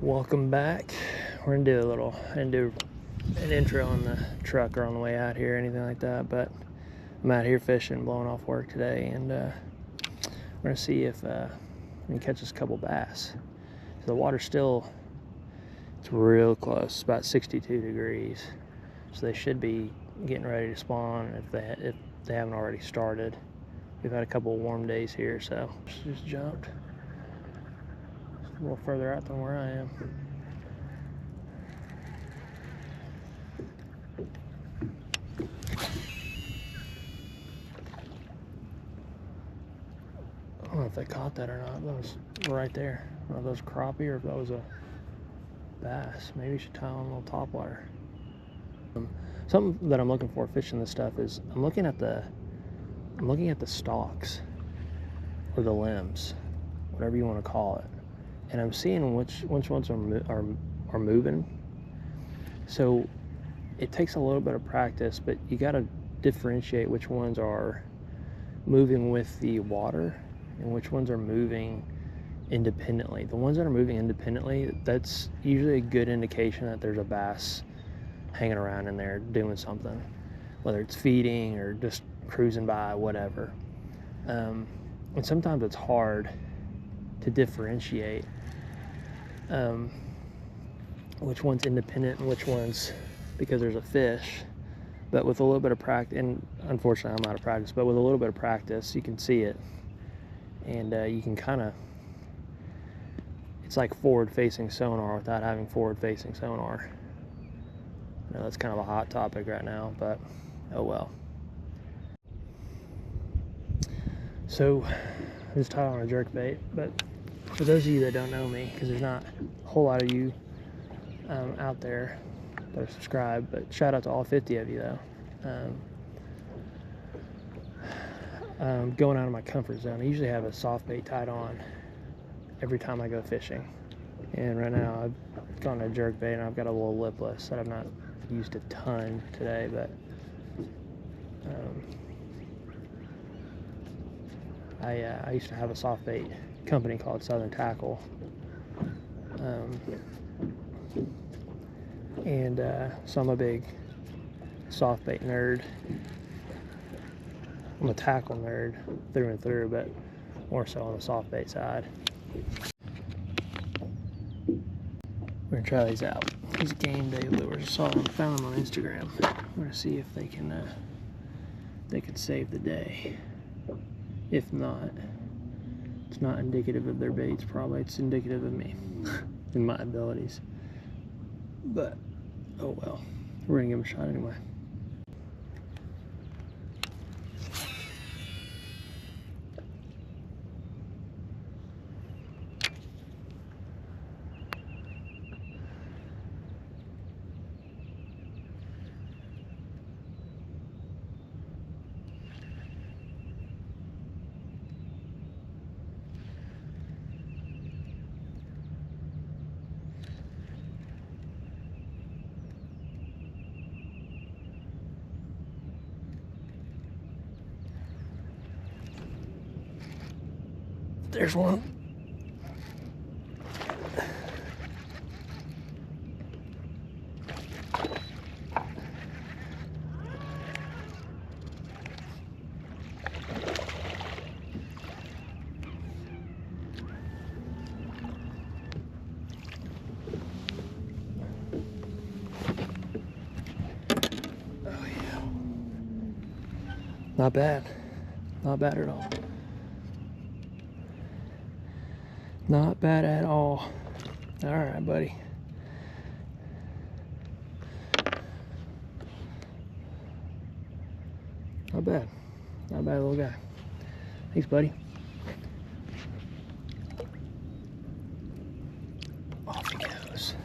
Welcome back. We're gonna do I didn't do an intro on the truck or on the way out here or anything like that, but I'm out here fishing, blowing off work today, and we're gonna see if we can catch us a couple bass. So the water's still, it's real close, it's about 62 degrees, so they should be getting ready to spawn if they haven't already started. We've had a couple of warm days here, so just jumped. A little further out than where I am. I don't know if they caught that or not. That was right there. I don't know if that was crappie or if that was a bass. Maybe you should tie on a little topwater. Something that I'm looking for fishing this stuff is I'm looking at the stalks or the limbs, whatever you want to call it. And I'm seeing which ones are moving. So it takes a little bit of practice, but you got to differentiate which ones are moving with the water and which ones are moving independently. The ones that are moving independently, that's usually a good indication that there's a bass hanging around in there doing something, whether it's feeding or just cruising by, whatever. And sometimes it's hard to differentiate which one's independent and which one's because there's a fish. But with a little bit of practice, and unfortunately I'm out of practice, but with a little bit of practice you can see it, and you can kind of, it's like forward-facing sonar without having forward-facing sonar. I know that's kind of a hot topic right now, but oh well. So I just tied on a jerkbait, but for those of you that don't know me, because there's not a whole lot of you out there that are subscribed, but shout out to all 50 of you though. Going out of my comfort zone. I usually have a soft bait tied on every time I go fishing, and right now I've gone to jerkbait and I've got a little lipless that I've not used a ton today, but I used to have a soft bait company called Southern Tackle, and so I'm a big soft bait nerd. I'm a tackle nerd through and through, but more so on the soft bait side. We're gonna try these out. These game day lures. Saw them, found them on Instagram. We're gonna see if they can save the day. If not, it's not indicative of their baits. Probably it's indicative of me and my abilities. But oh well, we're gonna give them a shot anyway. There's one. Oh yeah. Not bad. Not bad at all. Not bad at all. All right, buddy. Not bad. Not bad little guy. Thanks, buddy. Off he goes.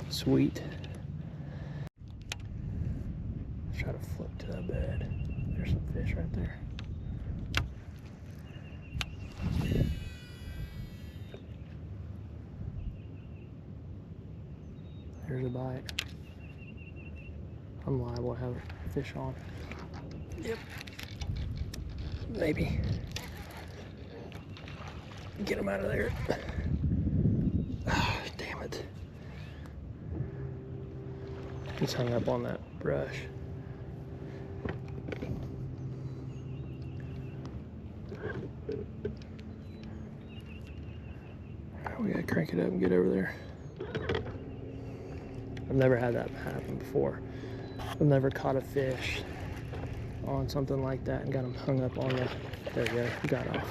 Sweet. Let's try to flip to the bed. There's some fish right there. There's a bite. I'm liable to have a fish on. Yep. Maybe. Get him out of there. Oh, damn it. He's hung up on that brush. We gotta crank it up and get over there. I've never had that happen before. I've never caught a fish on something like that and got him hung up on the... There you go, he got off.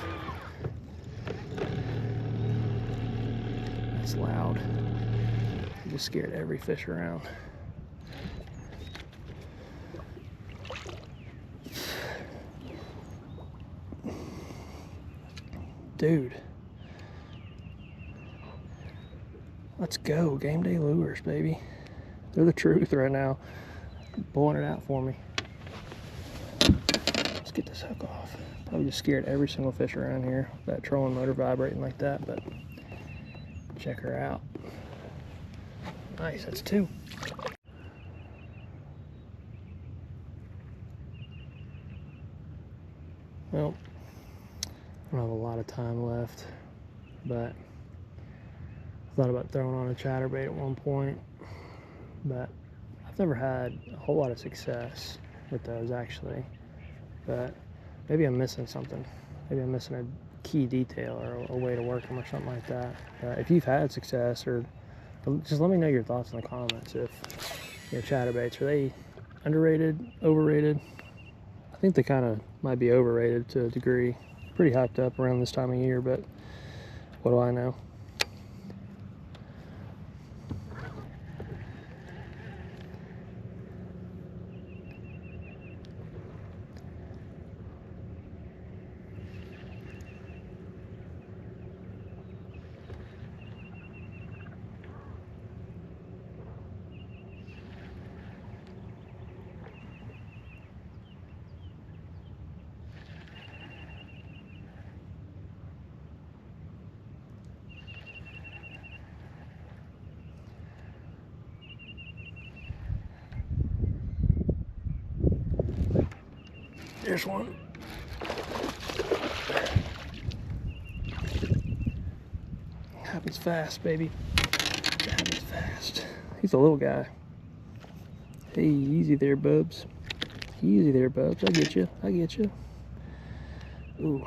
That's loud. He just scared every fish around. Dude. Let's go, Game Day Lures, baby. They're the truth right now. Pulling it out for me. Let's get this hook off. Probably just scared every single fish around here. That trolling motor vibrating like that, but check her out. Nice, that's 2. Well, I don't have a lot of time left, but I thought about throwing on a chatterbait at one point, but I've never had a whole lot of success with those actually. But maybe I'm missing something. Maybe I'm missing a key detail or a way to work them or something like that. If you've had success, or just let me know your thoughts in the comments. If chatterbaits, are they underrated, overrated? I think they kind of might be overrated to a degree. Pretty hyped up around this time of year, but what do I know? There's one. Happens fast, baby. Happens fast. He's a little guy. Hey, easy there, bubs. Easy there, bubs. I get you. I get you. Ooh.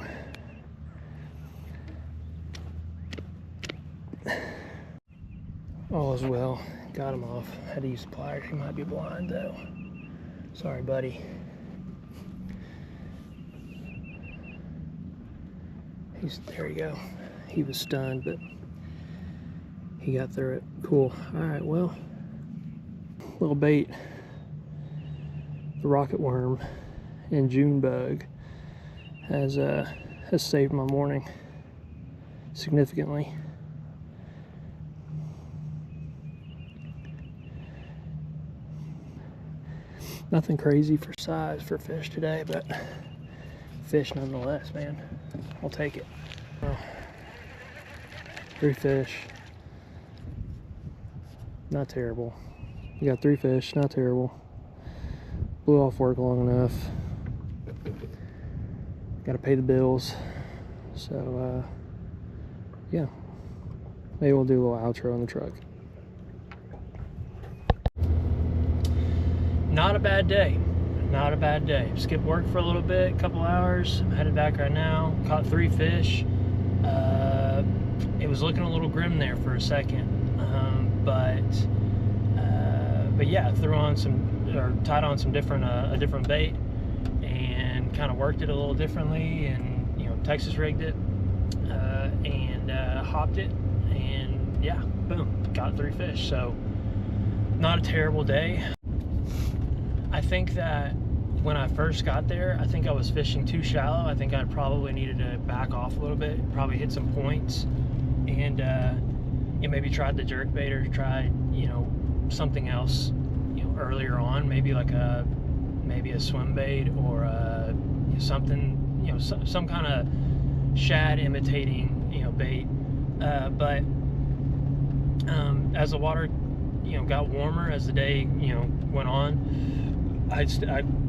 All is well. Got him off. Had to use pliers. He might be blind, though. Sorry, buddy. There you go. He was stunned, but he got through it. Cool. All right, well, little bait. The rocket worm and June bug has saved my morning significantly. Nothing crazy for size for fish today, but fish nonetheless, man. I'll take it. Well, 3 fish. Not terrible. You got 3 fish, not terrible. Blew off work long enough. Gotta pay the bills. So, yeah. Maybe we'll do a little outro in the truck. Not a bad day. Not a bad day. Skipped work for a little bit, couple hours. I'm headed back right now. Caught 3 fish. It was looking a little grim there for a second, but yeah, threw on tied on some different a different bait, and kind of worked it a little differently, and Texas rigged it, and hopped it, and yeah, boom, got 3 fish. So not a terrible day. I think that when I first got there, I think I was fishing too shallow. I think I probably needed to back off a little bit, probably hit some points, and maybe tried the jerkbait or tried something else earlier on, maybe like a swim bait or something, some kind of shad imitating bait. But as the water got warmer, as the day went on, I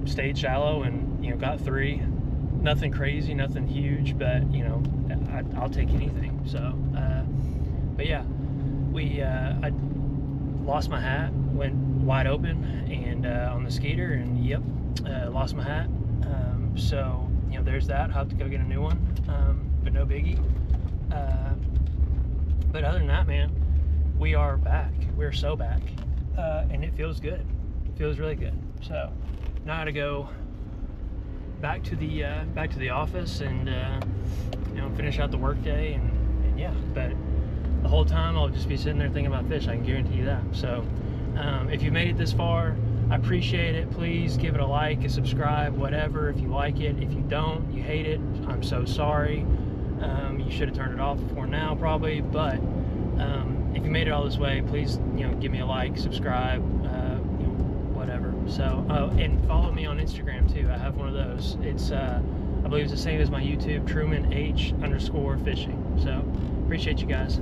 stayed shallow and got 3. Nothing crazy, nothing huge, but I'll take anything. So, but yeah, I lost my hat, went wide open, and on the skeeter, and yep, lost my hat. So you know, there's that. I'll have to go get a new one, but no biggie. But other than that, man, we are back. We're so back, and it feels good. It feels really good. So now I gotta go back to the office and you know, finish out the workday, and yeah. But the whole time I'll just be sitting there thinking about fish. I can guarantee you that. So if you made it this far, I appreciate it. Please give it a like, a subscribe, whatever. If you like it, if you don't, you hate it, I'm so sorry. You should have turned it off before now, probably. But if you made it all this way, please, you know, give me a like, subscribe, you know, whatever. So, and follow me on Instagram too. I have one of those. It's I believe it's the same as my YouTube, Truman H_fishing. So, appreciate you guys.